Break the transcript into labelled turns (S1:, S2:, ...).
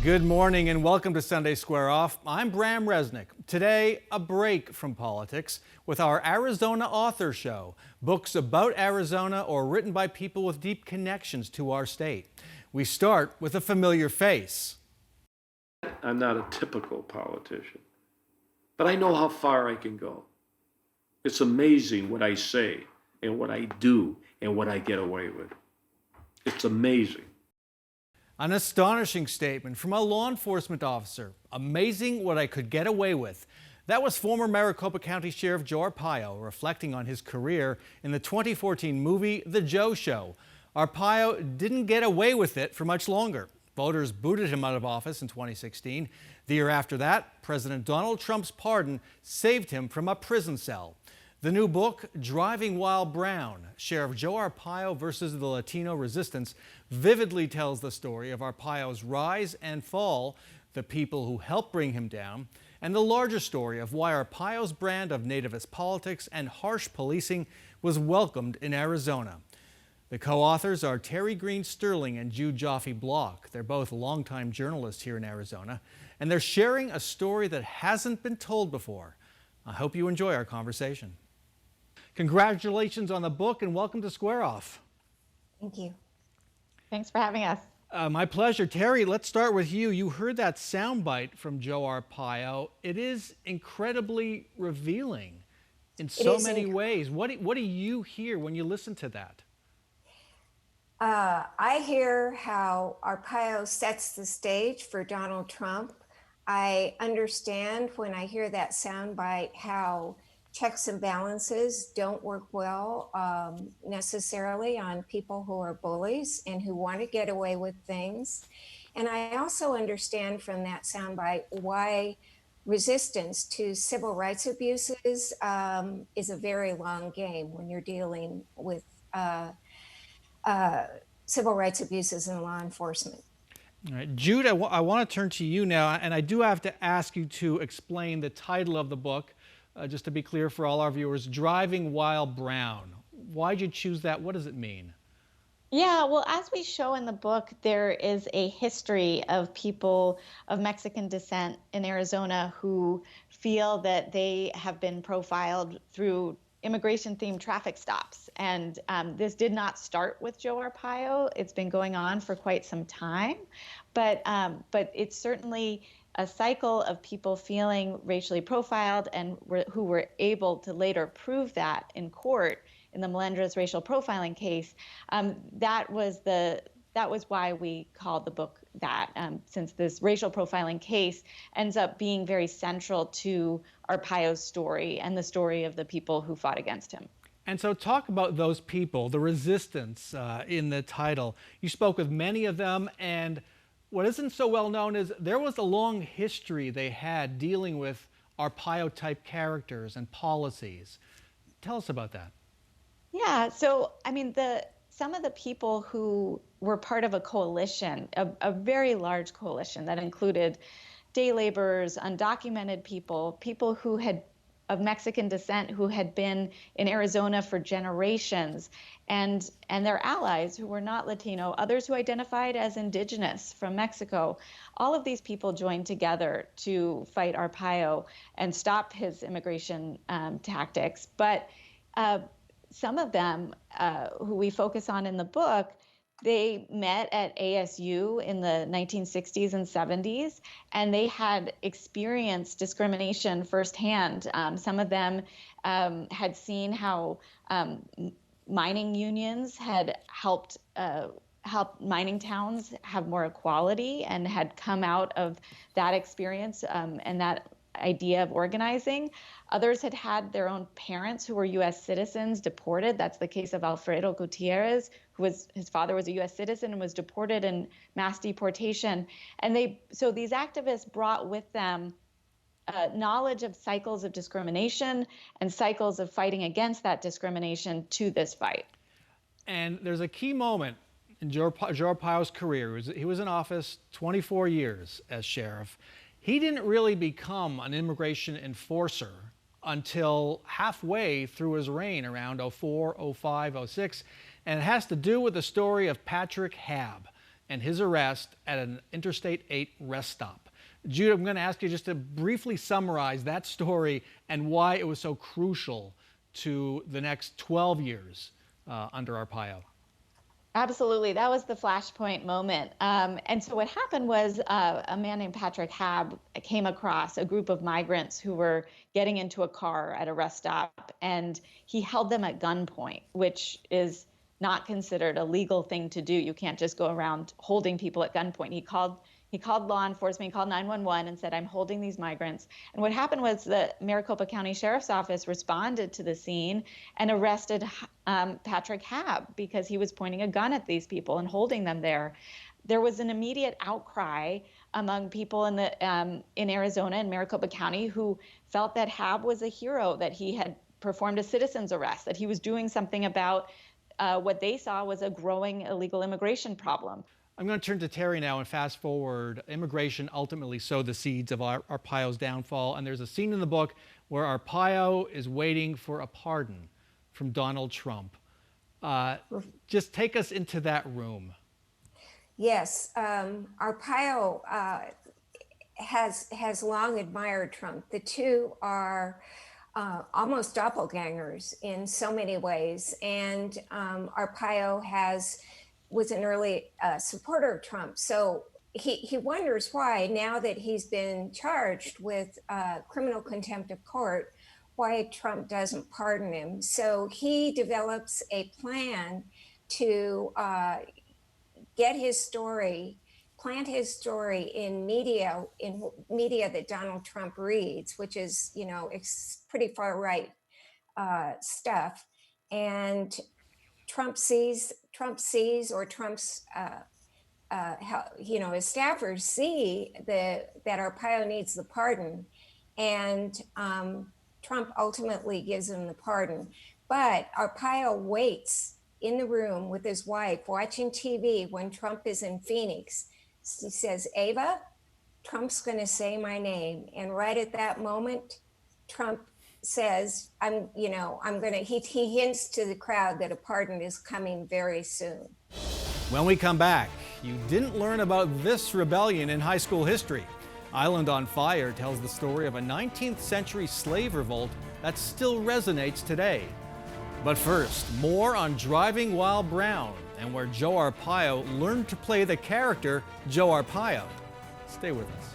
S1: Good morning and welcome to Sunday Square Off. I'm Bram Resnick. Today, a break from politics with our Arizona Author Show. Books about Arizona or written by people with deep connections to our state. We start with a familiar face.
S2: I'm not a typical politician, but I know how far I can go. It's amazing what I say and what I do and what I get away with. It's amazing.
S1: An astonishing statement from a law enforcement officer. Amazing what I could get away with. That was former Maricopa County Sheriff Joe Arpaio reflecting on his career in the 2014 movie The Joe Show. Arpaio didn't get away with it for much longer. Voters booted him out of office in 2016. The year after that, President Donald Trump's pardon saved him from a prison cell. The new book, Driving While Brown, Sheriff Joe Arpaio versus the Latino Resistance, vividly tells the story of Arpaio's rise and fall, the people who helped bring him down, and the larger story of why Arpaio's brand of nativist politics and harsh policing was welcomed in Arizona. The co-authors are Terry Green Sterling and Jude Joffe Block. They're both longtime journalists here in Arizona, and they're sharing a story that hasn't been told before. I hope you enjoy our conversation. Congratulations on the book and welcome to Square Off.
S3: Thank you. Thanks for having us.
S1: My pleasure. Terry, let's start with you. You heard that soundbite from Joe Arpaio. It is incredibly revealing in so many ways. What do you hear when you listen to that?
S3: I hear how Arpaio sets the stage for Donald Trump. I understand when I hear that soundbite how checks and balances don't work well necessarily on people who are bullies and who want to get away with things. And I also understand from that soundbite why resistance to civil rights abuses is a very long game when you're dealing with civil rights abuses in law enforcement.
S1: All right. Jude, I want to turn to you now, and I do have to ask you to explain the title of the book. Just to be clear for all our viewers, Driving While Brown. Why'd you choose that? What does it mean?
S4: Yeah, well, as we show in the book, there is a history of people of Mexican descent in Arizona who feel that they have been profiled through immigration-themed traffic stops. And this did not start with Joe Arpaio. It's been going on for quite some time, but it's certainly a cycle of people feeling racially profiled and who were able to later prove that in court in the Melendrez racial profiling case. That was why we called the book that, since this racial profiling case ends up being very central to Arpaio's story and the story of the people who fought against him.
S1: And so talk about those people, the resistance in the title. You spoke with many of them, and what isn't so well known is there was a long history they had dealing with Arpaio-type characters and policies. Tell us about that.
S4: Yeah, so I mean, some of the people who were part of a coalition, a very large coalition that included day laborers, undocumented people, people who had of Mexican descent who had been in Arizona for generations, and their allies who were not Latino, others who identified as indigenous from Mexico. All of these people joined together to fight Arpaio and stop his immigration tactics. But some of them who we focus on in the book, they met at ASU in the 1960s and 70s, and they had experienced discrimination firsthand. Some of them had seen how mining unions had helped mining towns have more equality and had come out of that experience and that idea of organizing. Others had had their own parents who were U.S. citizens deported. That's the case of Alfredo Gutierrez, his father was a U.S. citizen and was deported in mass deportation. And so these activists brought with them knowledge of cycles of discrimination and cycles of fighting against that discrimination to this fight.
S1: And there's a key moment in Joe Arpaio's career. He was in office 24 years as sheriff. He didn't really become an immigration enforcer until halfway through his reign, around 04, 05, 06. And it has to do with the story of Patrick Hab. and his arrest at an Interstate 8 rest stop. Jude, I'm going to ask you just to briefly summarize that story and why it was so crucial to the next 12 years under Arpaio.
S4: Absolutely. That was the flashpoint moment. And so what happened was a man named Patrick Hab came across a group of migrants who were getting into a car at a rest stop, and he held them at gunpoint, which is not considered a legal thing to do. You can't just go around holding people at gunpoint. He called law enforcement, he called 911 and said, I'm holding these migrants. And what happened was the Maricopa County Sheriff's Office responded to the scene and arrested Patrick Hab because he was pointing a gun at these people and holding them there. There was an immediate outcry among people in Arizona and Maricopa County who felt that Hab was a hero, that he had performed a citizen's arrest, that he was doing something about what they saw was a growing illegal immigration problem.
S1: I'm going to turn to Terry now and fast forward. Immigration ultimately sowed the seeds of Arpaio's downfall, and there's a scene in the book where Arpaio is waiting for a pardon from Donald Trump. Just take us into that room.
S3: Yes, Arpaio has long admired Trump. The two are almost doppelgangers in so many ways, and Arpaio was an early supporter of Trump. So he wonders why, now that he's been charged with criminal contempt of court, why Trump doesn't pardon him. So he develops a plan to plant his story in media that Donald Trump reads, which is, it's pretty far right stuff. And Trump's his staffers see that Arpaio needs the pardon, and Trump ultimately gives him the pardon. But Arpaio waits in the room with his wife watching TV when Trump is in Phoenix. He says, Ava, Trump's going to say my name. And right at that moment, Trump says, he hints to the crowd that a pardon is coming very soon.
S1: When we come back, you didn't learn about this rebellion in high school history. Island on Fire tells the story of a 19th century slave revolt that still resonates today. But first, more on Driving While Brown and where Joe Arpaio learned to play the character Joe Arpaio. Stay with us.